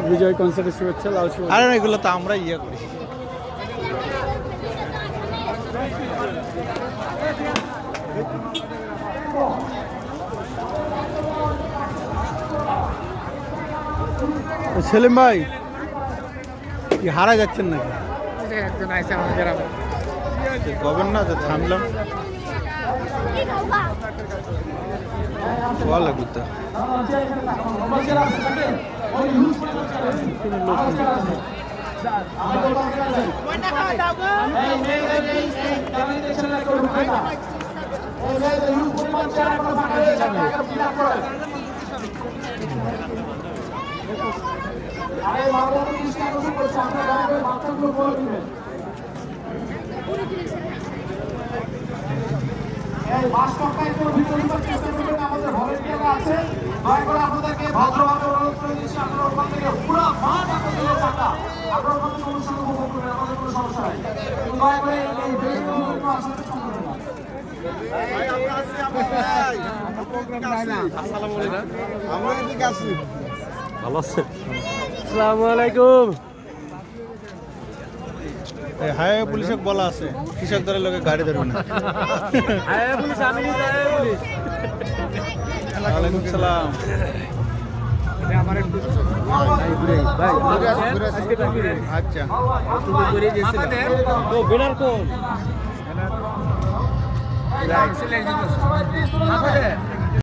বিজয় কনসার্টের শুভেচ্ছা, লাল শুভেচ্ছা। আরে এগুলো তো আমরা ইয়ে করি। সেলিম ভাই কি হারা যাচ্ছেন নাকি? একজন আইসা আমাদের কবেন না তো থামলাম বল গুতা আপনাদেরকে ভদ্রভাবে অনুরোধ করে দিচ্ছি, আপনারা ওখান থেকে পুরো মাঠ আপনাদের টাকা আপনারা ওখান থেকে অনুষ্ঠান উপভোগ করবেন, আমাদের কোনো সমস্যা নেই। দয়া করে এই বেশি আসলে ভালো আছে। আসসালামু আলাইকুম। হাই পুলিশক বলা আছে কৃষক দলের লোকে গাড়ি ধরবে না। পুলিশ আমি নিজে পুলিশ। ওয়ালাইকুম সালাম। আমার একটু আচ্ছা তো বেনার কোন